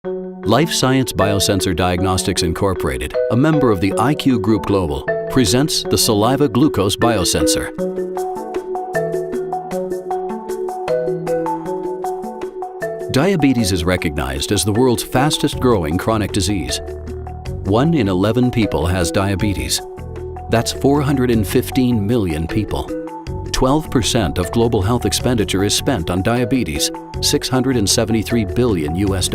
Life Science Biosensor Diagnostics Incorporated, a member of the IQ Group Global, presents the Saliva Glucose Biosensor. Diabetes is recognized as the world's fastest growing chronic disease. 1 in 11 people has diabetes. That's 415 million people. 12% of global health expenditure is spent on diabetes, $673 billion US.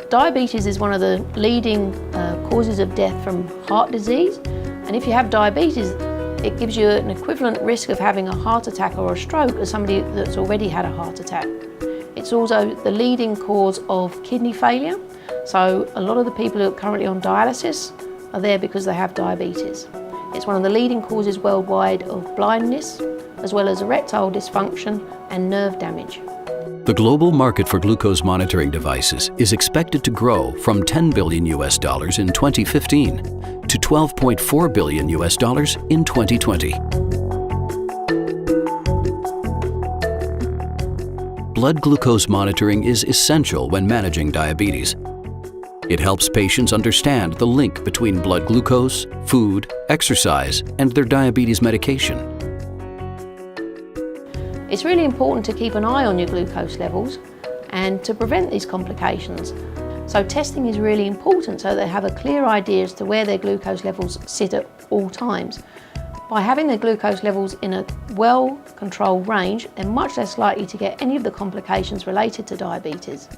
Diabetes is one of the leading causes of death from heart disease, and if you have diabetes, it gives you an equivalent risk of having a heart attack or a stroke as somebody that's already had a heart attack. It's also the leading cause of kidney failure, so a lot of the people who are currently on dialysis are there because they have diabetes. It's one of the leading causes worldwide of blindness, as well as erectile dysfunction and nerve damage. The global market for glucose monitoring devices is expected to grow from $10 billion US in 2015 to $12.4 billion US in 2020. Blood glucose monitoring is essential when managing diabetes. It helps patients understand the link between blood glucose, food, exercise, and their diabetes medication. It's really important to keep an eye on your glucose levels and to prevent these complications. So testing is really important so they have a clear idea as to where their glucose levels sit at all times. By having their glucose levels in a well-controlled range, they're much less likely to get any of the complications related to diabetes.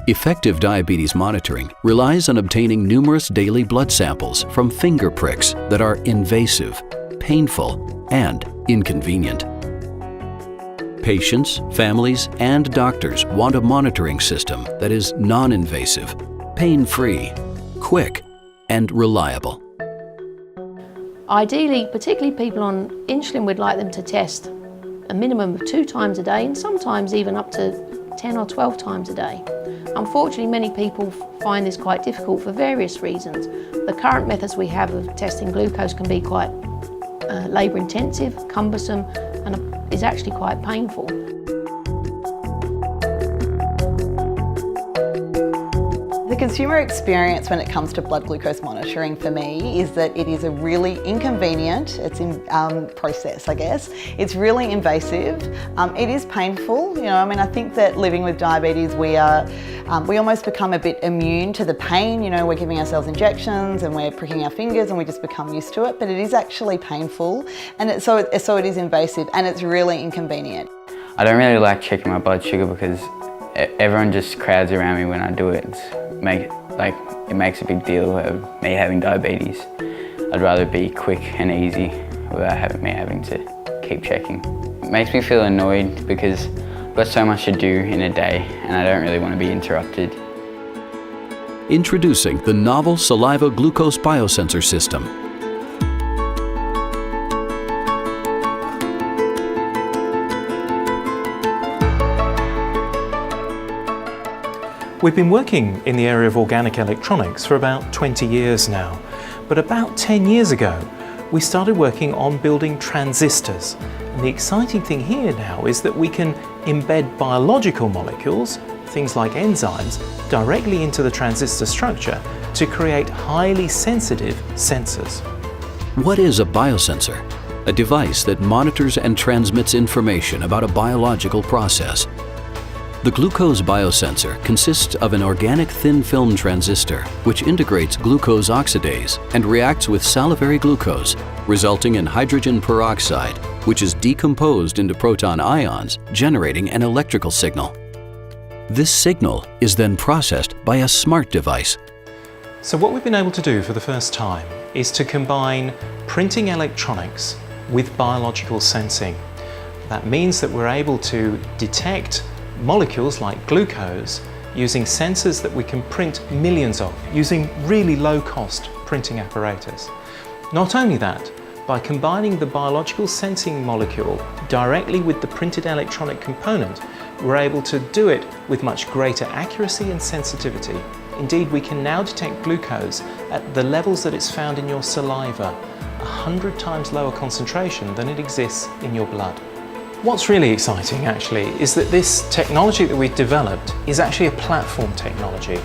Effective diabetes monitoring relies on obtaining numerous daily blood samples from finger pricks that are invasive, painful, and inconvenient. Patients, families, and doctors want a monitoring system that is non-invasive, pain-free, quick, and reliable. Ideally, particularly people on insulin, we'd like them to test a minimum of 2 times a day and sometimes even up to 10 or 12 times a day. Unfortunately, many people find this quite difficult for various reasons. The current methods we have of testing glucose can be quite labour-intensive, cumbersome, and is actually quite painful. The consumer experience when it comes to blood glucose monitoring for me is that it is a really inconvenient process, I guess. It's really invasive. It is painful. I think that living with diabetes, we almost become a bit immune to the pain. We're giving ourselves injections and we're pricking our fingers and we just become used to it, but it is actually painful, and so it is invasive and it's really inconvenient. I don't really like checking my blood sugar because everyone just crowds around me when I do it. It makes a big deal of me having diabetes. I'd rather be quick and easy without me having to keep checking. It makes me feel annoyed because I've got so much to do in a day and I don't really want to be interrupted. Introducing the novel Saliva Glucose Biosensor System. We've been working in the area of organic electronics for about 20 years now, but about 10 years ago we started working on building transistors. And the exciting thing here now is that we can embed biological molecules, things like enzymes, directly into the transistor structure to create highly sensitive sensors. What is a biosensor? A device that monitors and transmits information about a biological process. The Glucose Biosensor consists of an organic thin-film transistor which integrates glucose oxidase and reacts with salivary glucose, resulting in hydrogen peroxide, which is decomposed into proton ions, generating an electrical signal. This signal is then processed by a smart device. So what we've been able to do for the first time is to combine printing electronics with biological sensing. That means that we're able to detect molecules like glucose using sensors that we can print millions of using really low-cost printing apparatus. Not only that, by combining the biological sensing molecule directly with the printed electronic component, we're able to do it with much greater accuracy and sensitivity. Indeed, we can now detect glucose at the levels that it's found in your saliva, 100 times lower concentration than it exists in your blood. What's really exciting actually is that this technology that we've developed is actually a platform technology,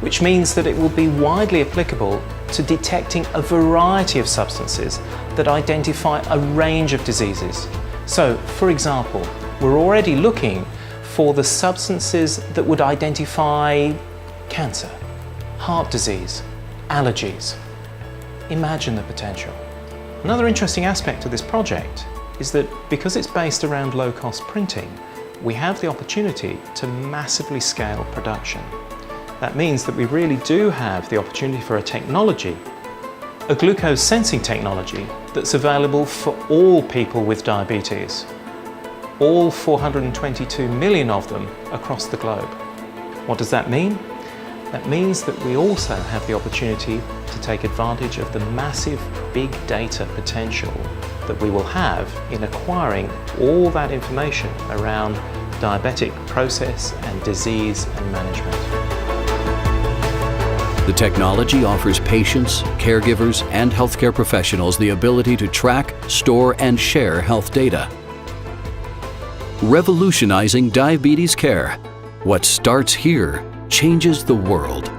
which means that it will be widely applicable to detecting a variety of substances that identify a range of diseases. So, for example, we're already looking for the substances that would identify cancer, heart disease, allergies. Imagine the potential. Another interesting aspect of this project is that because it's based around low-cost printing, we have the opportunity to massively scale production. That means that we really do have the opportunity for a technology, a glucose sensing technology, that's available for all people with diabetes, all 422 million of them across the globe. What does that mean? That means that we also have the opportunity to take advantage of the massive big data potential that we will have in acquiring all that information around diabetic process and disease and management. The technology offers patients, caregivers, and healthcare professionals the ability to track, store, and share health data. Revolutionizing diabetes care. What starts here changes the world.